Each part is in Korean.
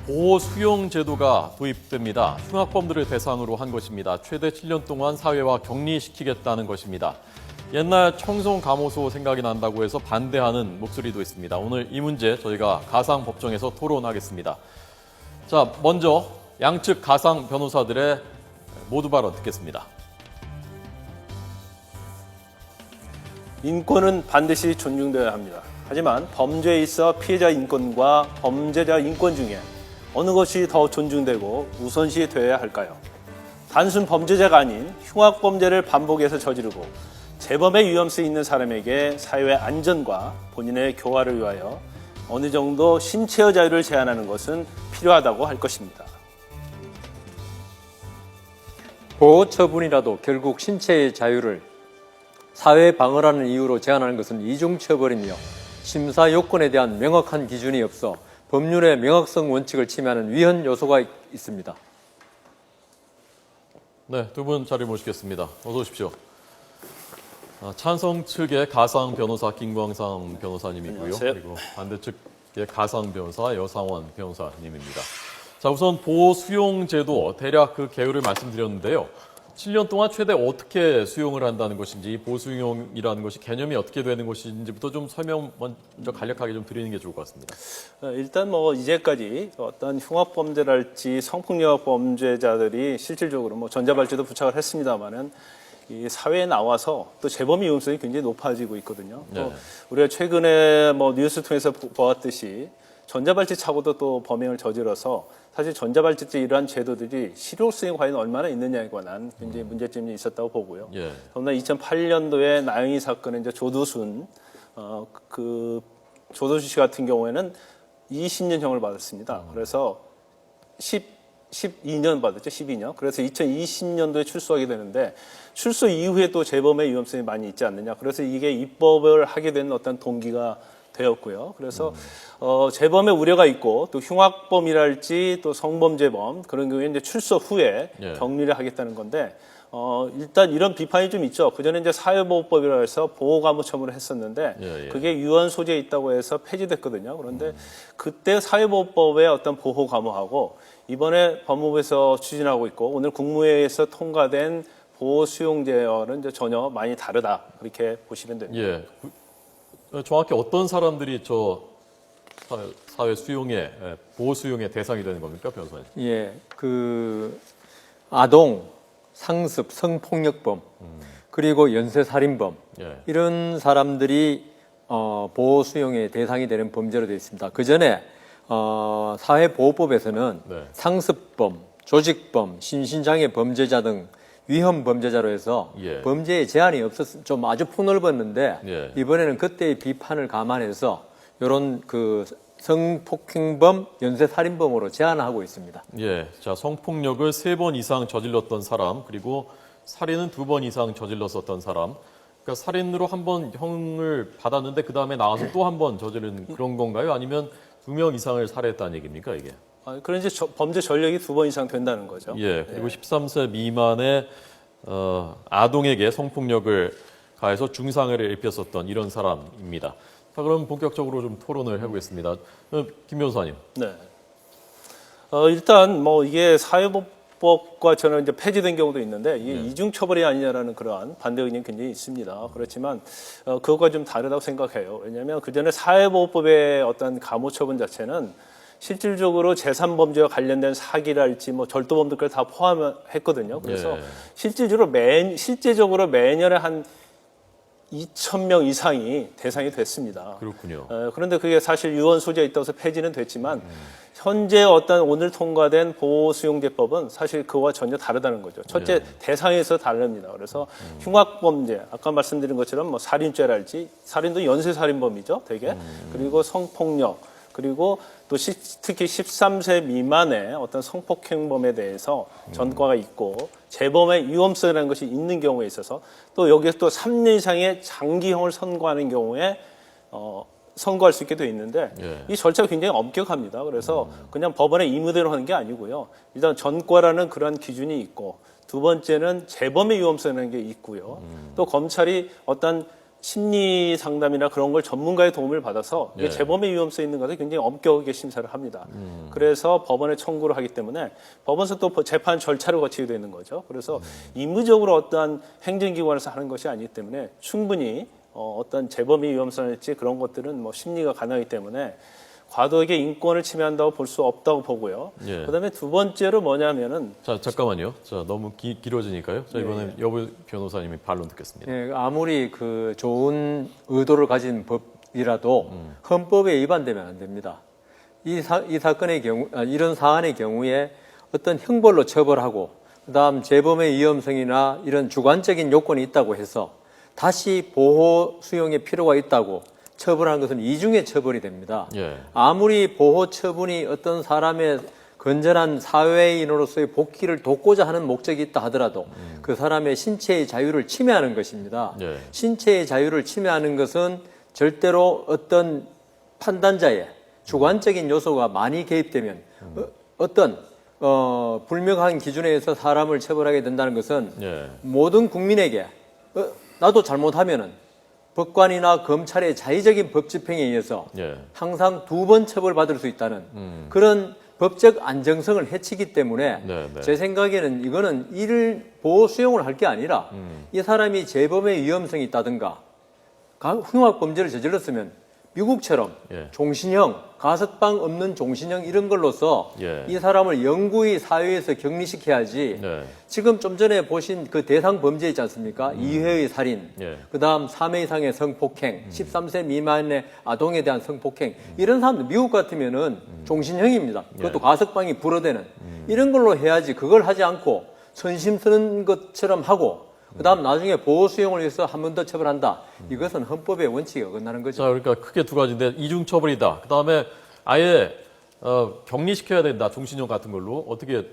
보호 수용 제도가 도입됩니다. 흉악범들을 대상으로 한 것입니다. 최대 7년 동안 사회화 격리시키겠다는 것입니다. 옛날 청송감호소 생각이 난다고 해서 반대하는 목소리도 있습니다. 오늘 이 문제 저희가 가상법정에서 토론하겠습니다. 자, 먼저 양측 가상 변호사들의 모두 발언 듣겠습니다. 인권은 반드시 존중되어야 합니다. 하지만 범죄에 있어 피해자 인권과 범죄자 인권 중에 어느 것이 더 존중되고 우선시 되어야 할까요? 단순 범죄자가 아닌 흉악범죄를 반복해서 저지르고 재범의 위험성이 있는 사람에게 사회의 안전과 본인의 교화를 위하여 어느 정도 신체의 자유를 제한하는 것은 필요하다고 할 것입니다. 보호 처분이라도 결국 신체의 자유를 사회 방어라는 이유로 제한하는 것은 이중처벌이며 심사 요건에 대한 명확한 기준이 없어 법률의 명확성 원칙을 침해하는 위헌 요소가 있습니다. 네, 두 분 자리 모시겠습니다. 어서 오십시오. 찬성 측의 가상 변호사 김광상 변호사님이고요. 안녕하세요. 그리고 반대 측의 가상 변호사 여상원 변호사님입니다. 자, 우선 보호 수용 제도 대략 그 개요를 말씀드렸는데요. 7년 동안 최대 어떻게 수용을 한다는 것인지, 보호 수용이라는 것이 개념이 어떻게 되는 것인지부터 좀 설명 먼저 간략하게 좀 드리는 게 좋을 것 같습니다. 일단 이제까지 어떤 흉악범죄랄지 성폭력 범죄자들이 실질적으로 전자발찌도 부착을 했습니다만은 이 사회에 나와서 또 재범 위험성이 굉장히 높아지고 있거든요. 네. 또 우리가 최근에 뉴스 통해서 보았듯이 전자발찌 차고도 또 범행을 저질러서 사실 전자발찌 이러한 제도들이 실효성이 과연 얼마나 있느냐에 관한 굉장히 문제점이 있었다고 보고요. 예. 더구나 2008년도에 나영이 사건의 이제 조두순 조두순 씨 같은 경우에는 20년형을 받았습니다. 그래서 12년 받았죠. 12년. 그래서 2020년도에 출소하게 되는데 출소 이후에 또 재범의 위험성이 많이 있지 않느냐. 그래서 이게 입법을 하게 된 어떤 동기가 되었고요. 그래서 재범의 우려가 있고 또 흉악범이랄지 또 성범죄범 그런 경우에 이제 출소 후에 예. 격리를 하겠다는 건데 일단 이런 비판이 좀 있죠. 그전에 이제 사회보호법이라 해서 보호감호 처분을 했었는데 예. 그게 유언 소지에 있다고 해서 폐지됐거든요. 그런데 그때 사회보호법의 어떤 보호감호하고 이번에 법무부에서 추진하고 있고 오늘 국무회의에서 통과된 보호 수용제어는 이제 전혀 많이 다르다. 그렇게 보시면 됩니다. 예. 정확히 어떤 사람들이 저 사회 수용의 보호 수용의 대상이 되는 겁니까, 변호사님? 예, 아동, 상습, 성폭력범, 그리고 연쇄살인범 예. 이런 사람들이 보호 수용의 대상이 되는 범죄로 되어 있습니다. 그 전에 사회보호법에서는 네. 상습범, 조직범, 심신장애 범죄자 등 위험 범죄자로 해서 예. 범죄에 제한이 없었, 좀 아주 폭넓었는데 예. 이번에는 그때의 비판을 감안해서 이런 성폭행범, 연쇄살인범으로 제한하고 있습니다. 예. 자, 성폭력을 3번 이상 저질렀던 사람, 그리고 살인은 2번 이상 저질렀었던 사람. 그러니까 살인으로 한 번 형을 받았는데 그 다음에 나와서 또 한 번 저지른 그런 건가요? 아니면 2명 이상을 살해했다는 얘기입니까, 이게? 그런 이제 범죄 전력이 2번 이상 된다는 거죠. 예. 그리고 13세 미만의 아동에게 성폭력을 가해서 중상해를 입혔었던 이런 사람입니다. 자, 그럼 본격적으로 좀 토론을 해보겠습니다. 김 변호사님. 네. 일단 이게 사회보호법과 저는 이제 폐지된 경우도 있는데 이게 이중 처벌이 아니냐라는 그러한 반대 의견이 굉장히 있습니다. 그렇지만 그것과 좀 다르다고 생각해요. 왜냐하면 그 전에 사회보호법의 어떤 감호 처분 자체는 실질적으로 재산범죄와 관련된 사기랄지 절도범들까지 다 포함했거든요. 그래서 예. 실제적으로 매년에 한 2,000명 이상이 대상이 됐습니다. 그렇군요. 그런데 그게 사실 유언 소지가 있다고 해서 폐지는 됐지만 현재 오늘 통과된 보호수용제법은 사실 그와 전혀 다르다는 거죠. 첫째, 대상에서 다릅니다. 그래서 흉악범죄, 아까 말씀드린 것처럼 살인죄랄지, 살인도 연쇄살인범이죠, 되게. 그리고 성폭력, 그리고 또 특히 13세 미만의 어떤 성폭행범에 대해서 전과가 있고 재범의 위험성이라는 것이 있는 경우에 있어서 또 여기에서 또 3년 이상의 장기형을 선고하는 경우에 선고할 수 있게 되어 있는데 이 절차가 굉장히 엄격합니다. 그래서 그냥 법원에 의무대로 하는 게 아니고요. 일단 전과라는 그런 기준이 있고 두 번째는 재범의 위험성이라는 게 있고요. 또 검찰이 어떤 심리 상담이나 그런 걸 전문가의 도움을 받아서 이게 예. 재범의 위험성이 있는 것을 굉장히 엄격하게 심사를 합니다. 그래서 법원에 청구를 하기 때문에 법원에서 또 재판 절차를 거치게 되는 거죠. 그래서 임의적으로 어떠한 행정기관에서 하는 것이 아니기 때문에 충분히 어떤 재범의 위험성일지 그런 것들은 뭐 심리가 가능하기 때문에 과도하게 인권을 침해한다고 볼 수 없다고 보고요. 예. 그다음에 두 번째로 뭐냐면은 자, 잠깐만요. 자, 너무 길어지니까요. 자, 이번에 여부 변호사님이 반론 듣겠습니다. 예, 아무리 그 좋은 의도를 가진 법이라도 헌법에 위반되면 안 됩니다. 이 사건의 경우, 이런 사안의 경우에 어떤 형벌로 처벌하고, 그다음 재범의 위험성이나 이런 주관적인 요건이 있다고 해서 다시 보호 수용의 필요가 있다고 처벌하는 것은 이중의 처벌이 됩니다. 예. 아무리 보호 처분이 어떤 사람의 건전한 사회인으로서의 복귀를 돕고자 하는 목적이 있다 하더라도 그 사람의 신체의 자유를 침해하는 것입니다. 예. 신체의 자유를 침해하는 것은 절대로 어떤 판단자의 주관적인 요소가 많이 개입되면 어떤 불명확한 기준에 의해서 사람을 처벌하게 된다는 것은 예. 모든 국민에게 나도 잘못하면은 법관이나 검찰의 자의적인 법 집행에 의해서 예. 항상 2번 처벌받을 수 있다는 그런 법적 안정성을 해치기 때문에 네, 네. 제 생각에는 이거는 이를 보호 수용을 할 게 아니라 이 사람이 재범의 위험성이 있다든가 흉악 범죄를 저질렀으면 미국처럼 예. 종신형, 가석방 없는 종신형 이런 걸로서 예. 이 사람을 영구히 사회에서 격리시켜야지 네. 지금 좀 전에 보신 그 대상 범죄 있지 않습니까? 2회의 살인, 예. 그 다음 3회 이상의 성폭행, 13세 미만의 아동에 대한 성폭행 이런 사람들 미국 같으면은 종신형입니다. 그것도 예. 가석방이 불어대는 이런 걸로 해야지 그걸 하지 않고 선심 쓰는 것처럼 하고 그 다음 나중에 보호 수용을 위해서 한 번 더 처벌한다. 이것은 헌법의 원칙에 어긋나는 거죠. 자, 그러니까 크게 두 가지인데 이중 처벌이다. 그다음에 아예 격리시켜야 된다. 종신형 같은 걸로 어떻게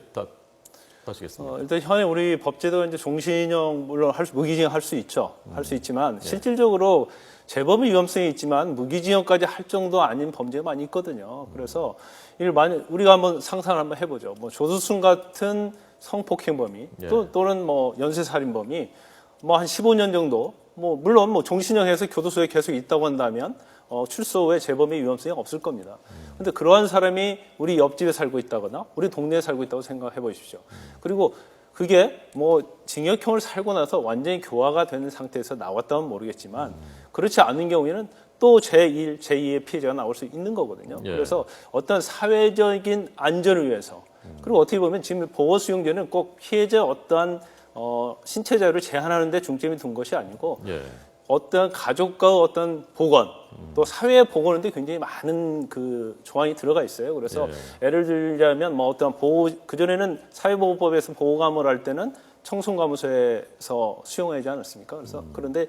하시겠습니까? 일단 현재 우리 법제도가 이제 종신형 물론 무기징역 할 수 있죠. 할 수 있지만 실질적으로 재범의 위험성이 있지만 무기징역까지 할 정도 아닌 범죄가 많이 있거든요. 그래서 이를 만약 우리가 한번 상상을 한번 해보죠. 뭐 조두순 같은 성폭행범이 예. 또는 뭐 연쇄살인범이 뭐 한 15년 정도 뭐 물론 뭐 종신형에서 교도소에 계속 있다고 한다면 출소 후에 재범의 위험성이 없을 겁니다. 그런데 그러한 사람이 우리 옆집에 살고 있다거나 우리 동네에 살고 있다고 생각해 보십시오. 그리고 그게 뭐 징역형을 살고 나서 완전히 교화가 되는 상태에서 나왔다면 모르겠지만 그렇지 않은 경우에는 또 제1, 제2의 피해자가 나올 수 있는 거거든요. 예. 그래서 어떤 사회적인 안전을 위해서 그리고 어떻게 보면 지금 보호 수용제는 꼭 피해자 어떠한 신체 자유를 제한하는 데 중점이 둔 것이 아니고 예. 어떤 가족과 어떤 보건 또 사회의 보건인데 굉장히 많은 그 조항이 들어가 있어요. 그래서 예를 들자면 뭐 어떤 보호 그전에는 사회보호법에서 보호감을 할 때는 청송감호소에서 수용하지 않았습니까? 그래서 그런데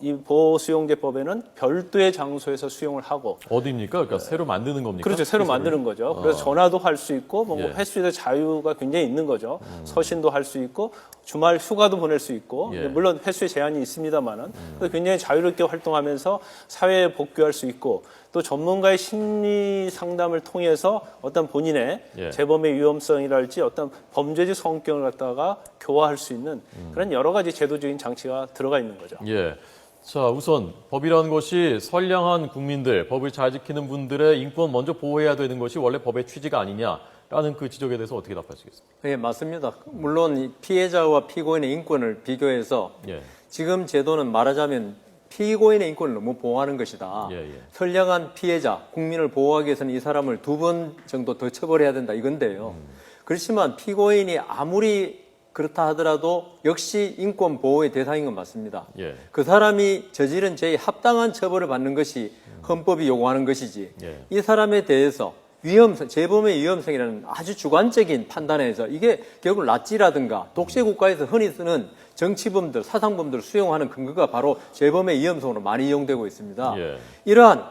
이 보호수용제법에는 별도의 장소에서 수용을 하고 어디입니까? 그러니까 새로 만드는 겁니까? 그렇죠. 새로 시설을? 만드는 거죠. 그래서 전화도 할 수 있고 뭐 예. 횟수의 자유가 굉장히 있는 거죠. 서신도 할 수 있고 주말 휴가도 보낼 수 있고 예. 물론 횟수의 제한이 있습니다만은 굉장히 자유롭게 활동하면서 사회에 복귀할 수 있고 또 전문가의 심리 상담을 통해서 어떤 본인의 예. 재범의 위험성이랄지 어떤 범죄적 성격을 갖다가 교화할 수 있는 그런 여러 가지 제도적인 장치가 들어가 있는 거죠. 예. 자, 우선 법이라는 것이 선량한 국민들, 법을 잘 지키는 분들의 인권 먼저 보호해야 되는 것이 원래 법의 취지가 아니냐라는 그 지적에 대해서 어떻게 답하시겠습니까? 예, 맞습니다. 물론 이 피해자와 피고인의 인권을 비교해서 예. 지금 제도는 말하자면 피고인의 인권을 너무 보호하는 것이다. 예, 예. 선량한 피해자, 국민을 보호하기 위해서는 이 사람을 2번 정도 더 처벌해야 된다 이건데요. 그렇지만 피고인이 아무리 그렇다 하더라도 역시 인권 보호의 대상인 건 맞습니다. 예. 그 사람이 저지른 죄에 합당한 처벌을 받는 것이 헌법이 요구하는 것이지 예. 이 사람에 대해서 위험성, 재범의 위험성이라는 아주 주관적인 판단에서 이게 결국 나치라든가 독재국가에서 흔히 쓰는 정치범들, 사상범들을 수용하는 근거가 바로 재범의 위험성으로 많이 이용되고 있습니다. 예. 이러한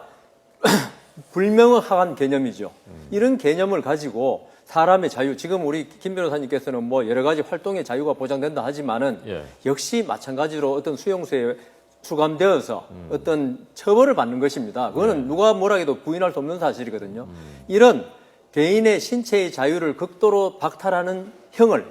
불명확한 개념이죠. 이런 개념을 가지고 사람의 자유, 지금 우리 김 변호사님께서는 뭐 여러 가지 활동의 자유가 보장된다 하지만은 예. 역시 마찬가지로 어떤 수용소에 수감되어서 어떤 처벌을 받는 것입니다. 그거는 누가 뭐라 해도 부인할 수 없는 사실이거든요. 이런 개인의 신체의 자유를 극도로 박탈하는 형을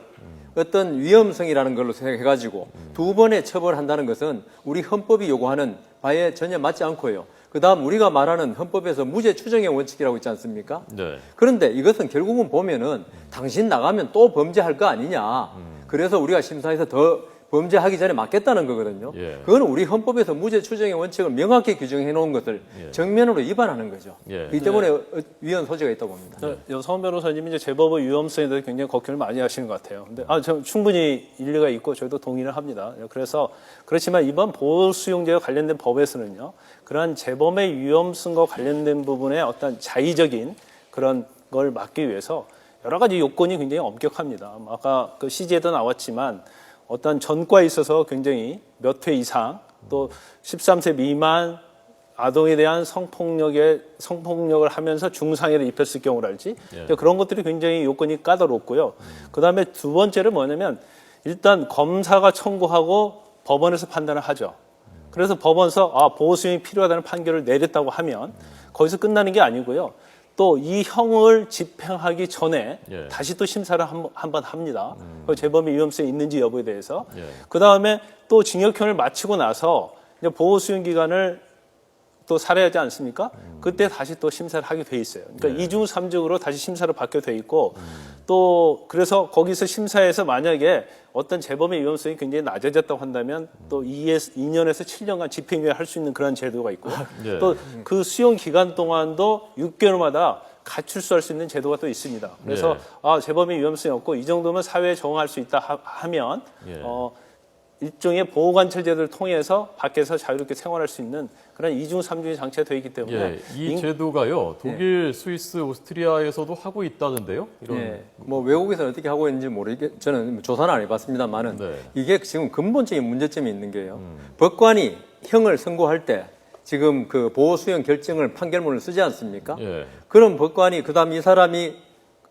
어떤 위험성이라는 걸로 해가지고 두 번의 처벌한다는 것은 우리 헌법이 요구하는 바에 전혀 맞지 않고요. 그다음 우리가 말하는 헌법에서 무죄 추정의 원칙이라고 있지 않습니까? 네. 그런데 이것은 결국은 보면은 당신 나가면 또 범죄할 거 아니냐. 그래서 우리가 심사해서 더 범죄하기 전에 막겠다는 거거든요. 예. 그거는 우리 헌법에서 무죄 추정의 원칙을 명확히 규정해 놓은 것을 예. 정면으로 정면으로 위반하는 거죠. 예. 이 때문에 위헌 소지가 있다고 봅니다. 여성 변호사님이 이제 제법의 위험성에 대해서 굉장히 걱정을 많이 하시는 것 같아요. 근데 저 충분히 일리가 있고 저희도 동의를 합니다. 그래서 그렇지만 이번 보호수용제와 관련된 법에서는요, 그러한 재범의 위험성과 관련된 부분에 어떤 자의적인 그런 걸 막기 위해서 여러 가지 요건이 굉장히 엄격합니다. 아까 그 CG에도 나왔지만 어떤 전과에 있어서 굉장히 몇 회 이상 또 13세 미만 아동에 대한 성폭력을 하면서 중상해를 입혔을 경우랄지 예. 그런 것들이 굉장히 요건이 까다롭고요. 그다음에 두 번째는 뭐냐면 일단 검사가 청구하고 법원에서 판단을 하죠. 그래서 법원에서 보호수용이 필요하다는 판결을 내렸다고 하면 거기서 끝나는 게 아니고요. 또 이 형을 집행하기 전에 예. 다시 또 심사를 한 번 합니다. 그 재범의 위험성이 있는지 여부에 대해서. 예. 그 다음에 또 징역형을 마치고 나서 이제 보호수용 기간을 또 살해하지 않습니까? 그때 다시 또 심사를 하게 돼 있어요. 그러니까 네. 2중 3중으로 다시 심사를 받게 돼 있고 또 그래서 거기서 심사에서 만약에 어떤 재범의 위험성이 굉장히 낮아졌다고 한다면 또 2년에서 7년간 집행유예 할 수 있는 그런 제도가 있고요. 네. 또 그 수용 기간 동안도 6개월마다 가출소할 수 있는 제도가 또 있습니다. 그래서 재범의 위험성이 없고 이 정도면 사회에 적응할 수 있다 하면 예. 일종의 보호관찰 제도를 통해서 밖에서 자유롭게 생활할 수 있는 그런 2중, 3중이 장치가 되어 있기 때문에 예, 이 제도가요, 독일, 스위스, 오스트리아에서도 하고 있다던데요? 이런. 예, 뭐 외국에서는 어떻게 하고 있는지 저는 조사는 안 해봤습니다만은 네. 이게 지금 근본적인 문제점이 있는 게요. 법관이 형을 선고할 때 지금 그 보호수용 결정을 판결문을 쓰지 않습니까? 예. 그럼 법관이 그다음 이 사람이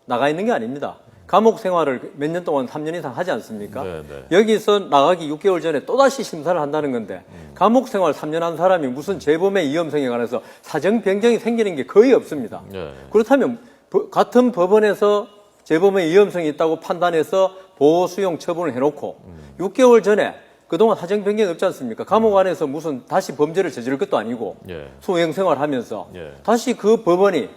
나가 있는 게 아닙니다. 감옥 생활을 몇 년 동안 3년 이상 하지 않습니까? 네, 네. 여기서 나가기 6개월 전에 또다시 심사를 한다는 건데 감옥 생활 3년 한 사람이 무슨 재범의 위험성에 관해서 사정 변경이 생기는 게 거의 없습니다. 예. 그렇다면 같은 법원에서 재범의 위험성이 있다고 판단해서 보호 수용 처분을 해놓고 6개월 전에 그동안 사정 변경이 없지 않습니까? 감옥 안에서 무슨 다시 범죄를 저지를 것도 아니고 예. 수행 생활하면서 예. 다시 그 법원이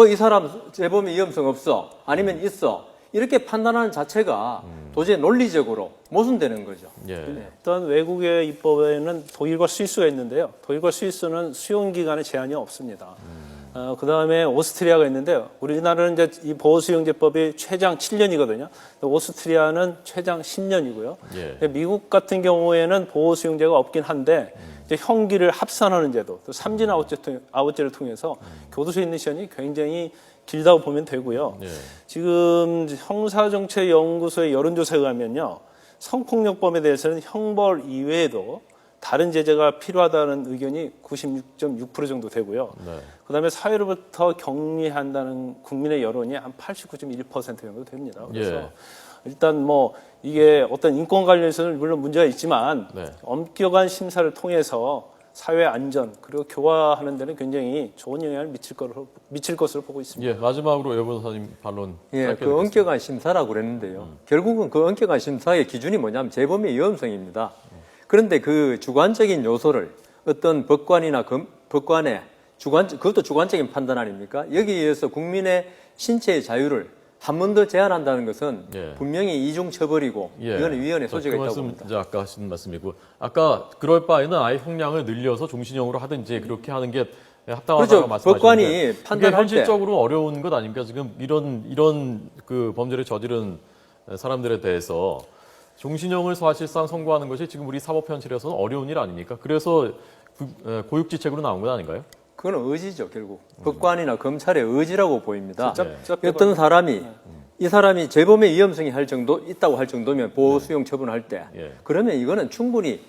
이 사람 재범의 위험성 없어 아니면 있어 이렇게 판단하는 자체가 도저히 논리적으로 모순되는 거죠. 예. 일단 외국의 입법에는 독일과 스위스가 있는데요. 독일과 스위스는 수용 기간에 제한이 없습니다. 그 다음에 오스트리아가 있는데요. 우리나라는 이제 이 보호수용제법이 최장 7년이거든요. 오스트리아는 최장 10년이고요. 예. 미국 같은 경우에는 보호수용제가 없긴 한데 이제 형기를 합산하는 제도, 또 삼진 아웃제를 통해서 교도소에 있는 시간이 굉장히 길다고 보면 되고요. 예. 지금 형사정책연구소의 여론조사에 의하면요. 성폭력범에 대해서는 형벌 이외에도 다른 제재가 필요하다는 의견이 96.6% 정도 되고요. 네. 그다음에 사회로부터 격리한다는 국민의 여론이 한 89.1% 정도 됩니다. 그래서 예. 일단 뭐 이게 어떤 인권 관련해서는 물론 문제가 있지만 네. 엄격한 심사를 통해서 사회 안전 그리고 교화하는 데는 굉장히 좋은 영향을 미칠 것으로 보고 있습니다. 예, 마지막으로 여 변호사님 반론. 예, 짧게 그 듣겠습니다. 엄격한 심사라고 그랬는데요. 결국은 그 엄격한 심사의 기준이 뭐냐면 재범의 위험성입니다. 그런데 그 주관적인 요소를 어떤 법관이나 법관의 그것도 주관적인 판단 아닙니까? 여기에 의해서 국민의 신체의 자유를 한 번 더 제한한다는 것은 예. 분명히 이중 처벌이고 이거는 위헌의 소지가 그 있다고 말씀 봅니다. 이제 아까 하신 말씀이고 아까 그럴 바에는 아예 형량을 늘려서 종신형으로 하든지 그렇게 하는 게 합당하다고 그렇죠. 말씀하시는데 법관이 이게 판단할 현실적으로 어려운 것 아닙니까? 지금 이런 그 범죄를 저지른 사람들에 대해서 종신형을 사실상 선고하는 것이 지금 우리 사법 현실에서는 어려운 일 아닙니까? 그래서 고육지책으로 나온 것 아닌가요? 그건 의지죠, 결국. 법관이나 검찰의 의지라고 보입니다. 네. 어떤 사람이 이 사람이 재범의 위험성이 있다고 할 정도면 보호 수용 처분할 때 예. 그러면 이거는 충분히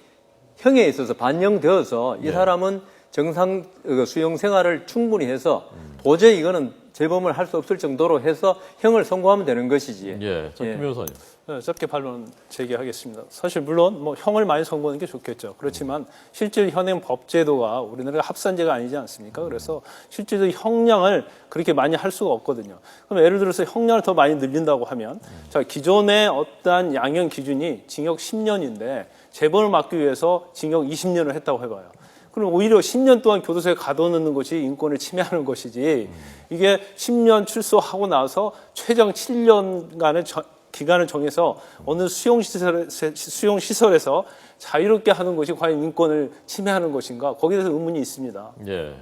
형에 있어서 반영되어서 이 예. 사람은 정상 수용 생활을 충분히 해서 도저히 이거는 재범을 할 수 없을 정도로 해서 형을 선고하면 되는 것이지. 예, 전 예. 김 변호사님. 네, 짧게 반론 제기하겠습니다. 사실 물론 뭐 형을 많이 선고하는 게 좋겠죠. 그렇지만 실제 현행 법제도가 우리나라가 합산제가 아니지 않습니까? 그래서 실제로 형량을 그렇게 많이 할 수가 없거든요. 그럼 예를 들어서 형량을 더 많이 늘린다고 하면 자, 기존의 어떠한 양형 기준이 징역 10년인데 재범을 막기 위해서 징역 20년을 했다고 해봐요. 그럼 오히려 10년 동안 교도소에 가둬놓는 것이 인권을 침해하는 것이지 이게 10년 출소하고 나서 최장 7년간의 기간을 정해서 어느 수용시설에서 자유롭게 하는 것이 과연 인권을 침해하는 것인가 거기에 대해서 의문이 있습니다. 예.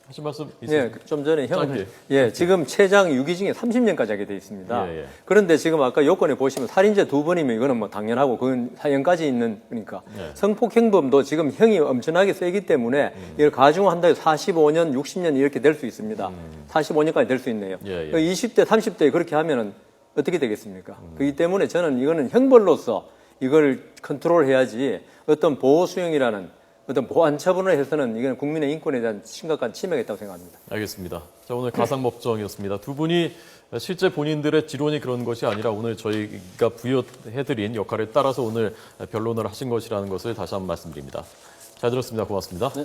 하신 말씀 있으세요? 예, 좀 전에 짧게. 지금 최장 유기징역 30년까지 하게 돼 있습니다. 예. 그런데 지금 아까 요건에 보시면 살인죄 2번이면 이거는 뭐 당연하고 그건 사형까지 있는 거니까 예. 성폭행범도 지금 형이 엄청나게 세기 때문에 이걸 가중한다 해서 45년, 60년 이렇게 될 수 있습니다. 45년까지 될 수 있네요. 예. 20대, 30대 그렇게 하면은 어떻게 되겠습니까? 그렇기 때문에 저는 이거는 형벌로서 이걸 컨트롤해야지 어떤 보호 수용이라는 어떤 보안 처분을 해서는 이건 국민의 인권에 대한 심각한 침해가 있다고 생각합니다. 알겠습니다. 자, 오늘 가상법정이었습니다. 두 분이 실제 본인들의 지론이 그런 것이 아니라 오늘 저희가 부여해드린 역할에 따라서 오늘 변론을 하신 것이라는 것을 다시 한번 말씀드립니다. 잘 들었습니다. 고맙습니다. 네.